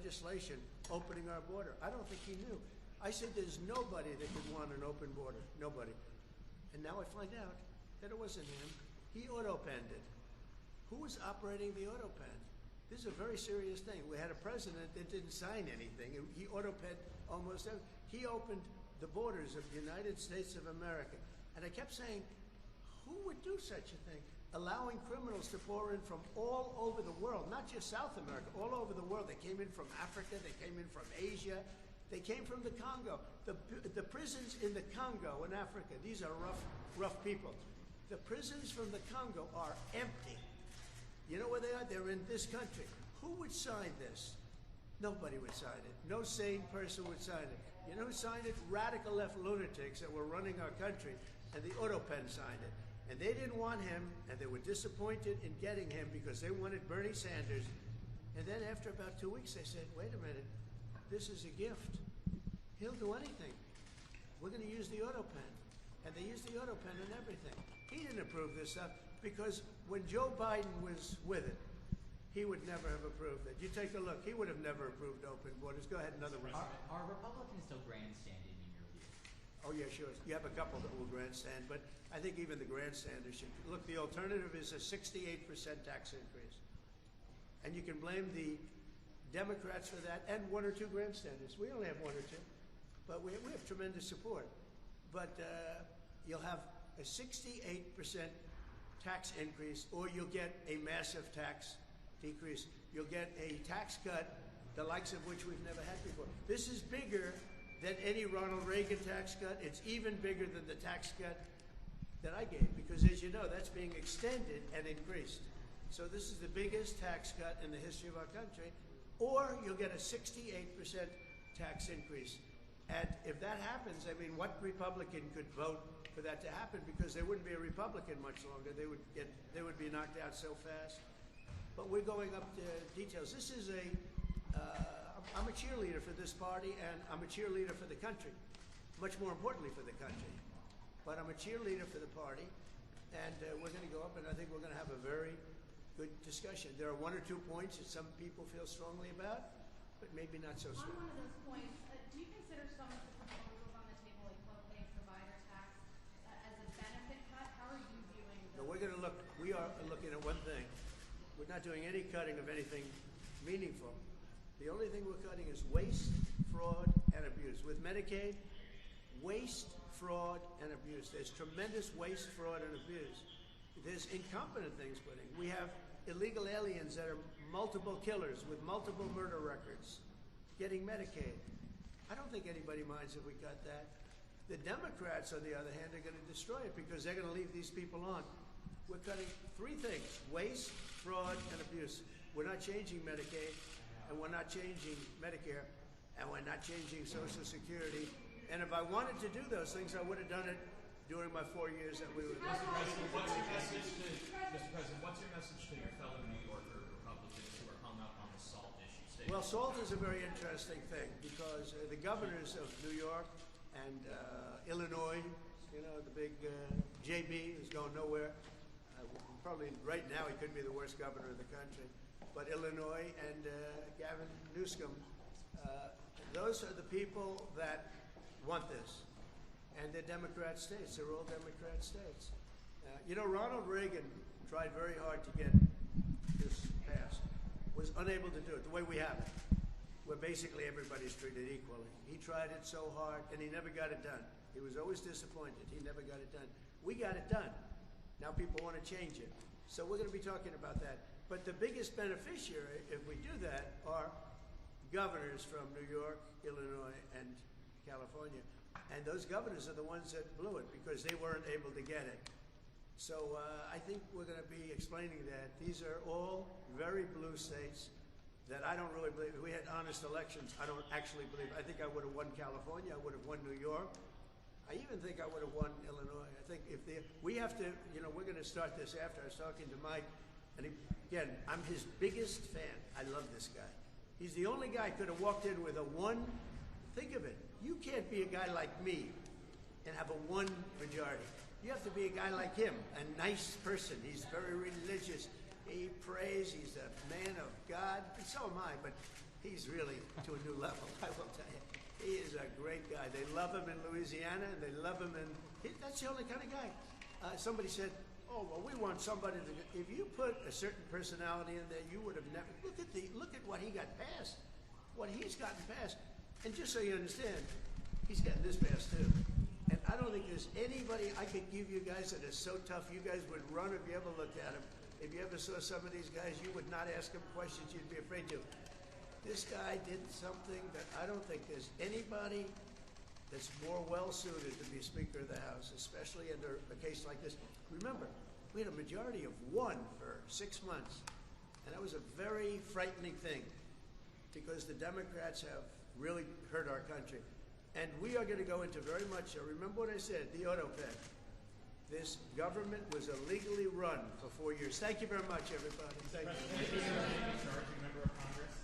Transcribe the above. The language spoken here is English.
legislation opening our border. I don't think he knew. I said there's nobody that could want an open border. Nobody. And now I find out that it wasn't him. He auto-penned it. Who was operating the auto-pen? This is a very serious thing. We had a president that didn't sign anything. He auto-penned almost everything. He opened the borders of the United States of America. And I kept saying, who would do such a thing? Allowing criminals to pour in from all over the world, not just South America, all over the world. They came in from Africa, they came in from Asia, they came from the Congo. The prisons in the Congo in Africa, these are rough people. The prisons from the Congo are empty. You know where they are? They're in this country. Who would sign this? Nobody would sign it. No sane person would sign it. You know who signed it? Radical left lunatics that were running our country, and the auto-pen signed it. And they didn't want him, and they were disappointed in getting him because they wanted Bernie Sanders. And then after about 2 weeks, they said, wait a minute, this is a gift. He'll do anything. We're going to use the auto-pen. And they used the auto-pen and everything. He didn't approve this stuff because when Joe Biden was with it, he would never have approved it. You take a look, he would have never approved open borders. Go ahead, another one. Are Republicans still grandstanding in your view? Oh, yeah, sure. You have a couple that will grandstand, but I think even the grandstanders should. Look, the alternative is a 68% tax increase. And you can blame the Democrats for that and one or two grandstanders. We only have one or two, but we have tremendous support. But you'll have a 68% tax increase, or you'll get a massive tax decrease. You'll get a tax cut, the likes of which we've never had before. This is bigger than any Ronald Reagan tax cut. It's even bigger than the tax cut that I gave, because as you know, that's being extended and increased. So this is the biggest tax cut in the history of our country. Or you'll get a 68% tax increase. And if that happens, I mean, what Republican could vote for that to happen? Because there wouldn't be a Republican much longer. They would be knocked out so fast. But we're going up to details. This is I'm a cheerleader for this party, and I'm a cheerleader for the country. Much more importantly for the country. But I'm a cheerleader for the party, and we're going to go up, and I think we're going to have a very good discussion. There are one or two points that some people feel strongly about, but maybe not so strongly. On one of those points, do you consider some of the proposals on the table, like co-pay provider tax, as a benefit cut? How are you viewing those? No, we are looking at one thing. We're not doing any cutting of anything meaningful. The only thing we're cutting is waste, fraud, and abuse. With Medicaid, waste, fraud, and abuse. There's tremendous waste, fraud, and abuse. There's incompetent things put in. We have illegal aliens that are multiple killers with multiple murder records getting Medicaid. I don't think anybody minds if we cut that. The Democrats, on the other hand, are going to destroy it because they're going to leave these people on. We're cutting three things: waste, fraud, and abuse. We're not changing Medicaid, and we're not changing Medicare, and we're not changing Social Security. And if I wanted to do those things, I would have done it during my 4 years that we were there. Mr. President, what's your message to your fellow New Yorker Republicans who are hung up on the SALT issue? Well, SALT is a very interesting thing because the governors of New York and Illinois, you know, the big JB is going nowhere. Probably right now he could be the worst governor of the country. But Illinois and Gavin Newsom, those are the people that want this. And they're Democrat states. They're all Democrat states. You know, Ronald Reagan tried very hard to get this passed, was unable to do it the way we have it, where basically everybody's treated equally. He tried it so hard, and he never got it done. He was always disappointed. He never got it done. We got it done. Now people want to change it. So we're going to be talking about that. But the biggest beneficiary, if we do that, are governors from New York, Illinois, and California. And those governors are the ones that blew it because they weren't able to get it. So I think we're going to be explaining that. These are all very blue states that I don't really believe. If we had honest elections, I don't actually believe. I think I would have won California. I would have won New York. I even think I would have won Illinois. I think if we have to, you know, we're going to start this after. I was talking to Mike, and again, I'm his biggest fan. I love this guy. He's the only guy who could have walked in with a one. Think of it. You can't be a guy like me and have a one majority. You have to be a guy like him, a nice person. He's very religious. He prays. He's a man of God. And so am I. But he's really to a new level, I will tell you. He is a great guy. They love him in Louisiana, and they love him in, that's the only kind of guy. Somebody said, oh, well, we want somebody to, if you put a certain personality in there, you would have never, look at what he got passed, what he's gotten passed. And just so you understand, he's getting this passed too. And I don't think there's anybody I could give you guys that is so tough, you guys would run if you ever looked at him. If you ever saw some of these guys, you would not ask him questions you'd be afraid to. This guy did something that I don't think there's anybody that's more well-suited to be Speaker of the House, especially under a case like this. Remember, we had a majority of 1 for 6 months, and that was a very frightening thing because the Democrats have really hurt our country. And we are going to go into very much, remember what I said, the auto pen. This government was illegally run for 4 years. Thank you very much, everybody. Thank you. President, charging member of Congress.